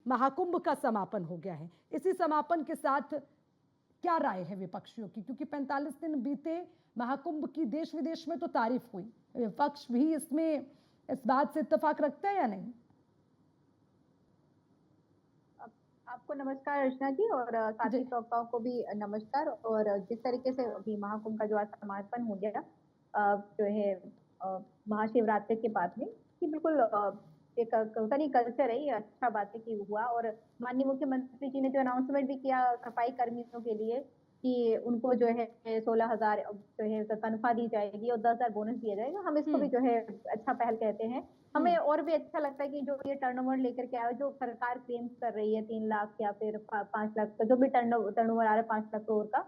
महाकुंभ का समापन हो गया है। इसी समापन के साथ क्या राय है विपक्षियों की, क्योंकि 45 दिन बीते, महाकुंभ की देश विदेश में तो तारीफ हुई, विपक्ष भी इसमें इस बात से इत्तेफाक रखता है या नहीं? आपको नमस्कार अर्चना जी, और साथी प्रवक्ताओं को भी नमस्कार। और जिस तरीके से अभी महाकुंभ का जो आज समापन हो गया जो है महाशिवरात्रि के बाद में, कि बिल्कुल एक होता नहीं कल्चर है, ये अच्छा बात है कि हुआ। और माननीय मुख्यमंत्री जी ने जो अनाउंसमेंट भी किया सफाई कर्मियों के लिए कि उनको जो है 16,000 जो है तनख्वाह दी जाएगी और 10,000 बोनस दिया जाएगा, हम इसको भी जो है अच्छा पहल कहते हैं। हमें और भी अच्छा लगता है कि जो ये टर्नओवर लेकर के आए, जो सरकार क्लेम्स कर रही है 3 लाख या फिर 5 लाख का, जो भी टर्नओवर आ रहा है 5 लाख करोड़ का,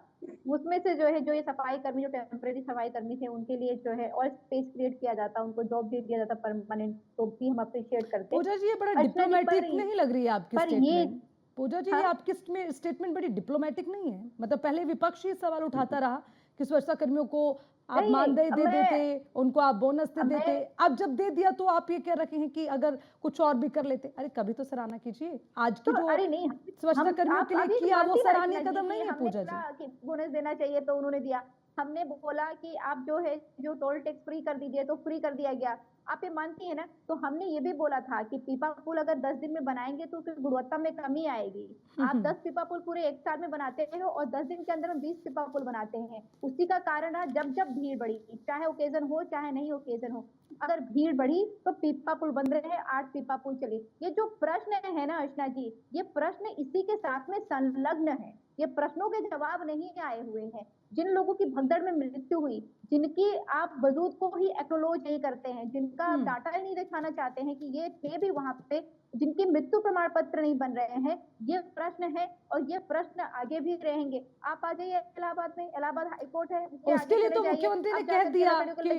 उसमें से जो है जो ये सफाई कर्मी, जो टेम्परेरी सफाई कर्मी थे, उनके लिए जो है और स्पेस क्रिएट किया जाता, उनको जॉब दे दिया जाता परमानेंट, तो भी हम अप्रिशिएट करते हैं। पूजा जी, ये बड़ा अर्चना जी डिप्लोमेटिक नहीं लग रही है आपकी स्टेटमेंट? पूजा जी, ये हाँ? आपकी स्टेटमेंट बड़ी डिप्लोमेटिक नहीं है? मतलब पहले विपक्ष ही सवाल उठाता रहा कि सुरक्षा कर्मियों को आप मानदेय दे देते, उनको आप बोनस दे देते, अब जब दे दिया तो आप ये कह रहे हैं कि अगर कुछ और भी कर लेते। अरे कभी तो सराहना कीजिए, आज की जो अरे नहीं, सुरक्षा कर्मियों के लिए किया वो सराहनीय कदम नहीं है पूजा जी? बोनस देना चाहिए तो उन्होंने दिया। हमने बोला कि आप जो है जो टोल टैक्स फ्री कर दीजिए, तो फ्री कर दिया गया। आप ये मानती है ना? तो हमने ये भी बोला था कि पीपा पुल अगर 10 दिन में बनाएंगे तो उसकी गुणवत्ता में कमी आएगी। आप 10 पीपा पुल पूरे एक साल में बनाते हो और 10 दिन के अंदर में 20 पीपा पुल बनाते हैं। उसी का कारण है जब जब भीड़ बढ़ी, चाहे ओकेजन हो चाहे नहीं ओकेजन हो, अगर भीड़ बढ़ी तो पीपा पुल बंद रहे, 8 पीपा पुल चले। ये जो प्रश्न है ना अर्चना जी, ये प्रश्न इसी के साथ में संलग्न है। ये प्रश्नों के जवाब नहीं आए हुए हैं। जिन लोगों की भगदड़ में मृत्यु हुई, जिनकी आप वजूद को ही एक्नॉलेज नहीं करते हैं, जिनका आप डाटा ही नहीं दिखाना चाहते हैं कि ये थे भी वहां पे, जिनकी मृत्यु प्रमाण पत्र नहीं बन रहे हैं, ये प्रश्न है और ये प्रश्न आगे भी रहेंगे। आप आ जाइए इलाहाबाद में, इलाहाबाद हाईकोर्ट है, उसके लिए तो मुख्यमंत्री ने कह दिया कि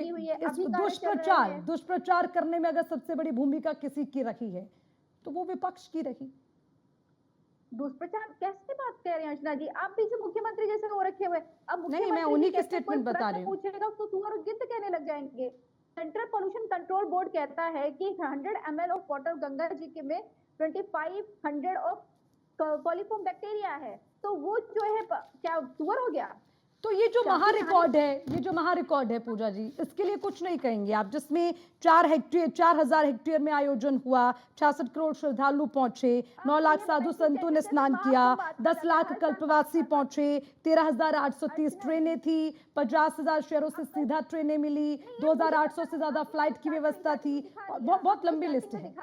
इस दुष्प्रचार करने में अगर सबसे बड़ी भूमिका किसी की रही है तो वो विपक्ष की रही। दुष्प्रचार कैसे बात कह रहे हैं अर्चना जी? आप भी मुख्यमंत्री जैसे हो रखे हुए। अब नहीं, मैं उन्हीं की स्टेटमेंट बता रही हूँ। पूछेगा तो तुअर और गिद्ध कहने लग जाएंगे। सेंट्रल पोल्यूशन कंट्रोल बोर्ड कहता है कि 100 ml of water Ganga ji के में 2500 ऑफ कॉलीफॉर्म बैक्टीरिया है, तो वो जो है क्या तुअर हो गया? तो ये जो महारिकॉर्ड है, ये जो महारिकॉर्ड है पूजा जी, इसके लिए कुछ नहीं कहेंगे आप, जिसमें 4,000 हेक्टेयर में आयोजन हुआ, 66 करोड़ श्रद्धालु पहुंचे, 9 लाख साधु संतों ने स्नान किया, 10 लाख कल्पवासी पहुंचे, 13,830 ट्रेनें थी, 50,000 शहरों से सीधा ट्रेनें मिली, 2,800 से ज्यादा फ्लाइट की व्यवस्था थी। बहुत लंबी लिस्ट है।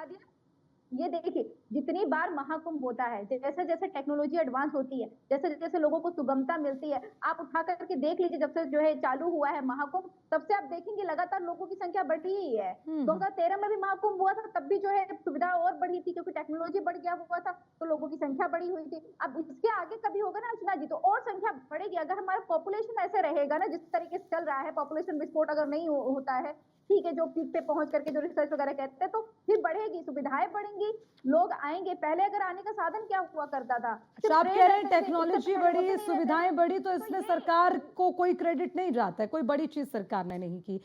ये देखिए, जितनी बार महाकुंभ होता है, जैसे जैसे टेक्नोलॉजी एडवांस होती है, जैसे जैसे लोगों को सुगमता मिलती है, आप उठा करके देख लीजिए, जब से जो है चालू हुआ है महाकुंभ, तब से आप देखेंगे लगातार लोगों की संख्या बढ़ी ही है। 2013 में भी महाकुंभ हुआ था, तब भी जो है सुविधा और बढ़ी थी, क्योंकि टेक्नोलॉजी बढ़ गया हुआ था, तो लोगों की संख्या बढ़ी हुई थी। अब इसके आगे कभी होगा ना अर्चना जी, तो और संख्या बढ़ेगी। अगर हमारा पॉपुलेशन ऐसे रहेगा ना, जिस तरीके से चल रहा है, पॉपुलेशन विस्फोट अगर नहीं होता है, ठीक है, जो पीक पे पहुंच करके जो रिसर्च वगैरह कहते हैं, तो फिर बढ़ेगी, सुविधाएं बढ़ेंगी, लोग आएंगे। पहले अगर आने का साधन क्या हुआ करता था? आप कह रहे हैं टेक्नोलॉजी बढ़ी, सुविधाएं बढ़ी, तो इसमें सरकार को कोई क्रेडिट नहीं जाता है, कोई बड़ी चीज सरकार ने नहीं की।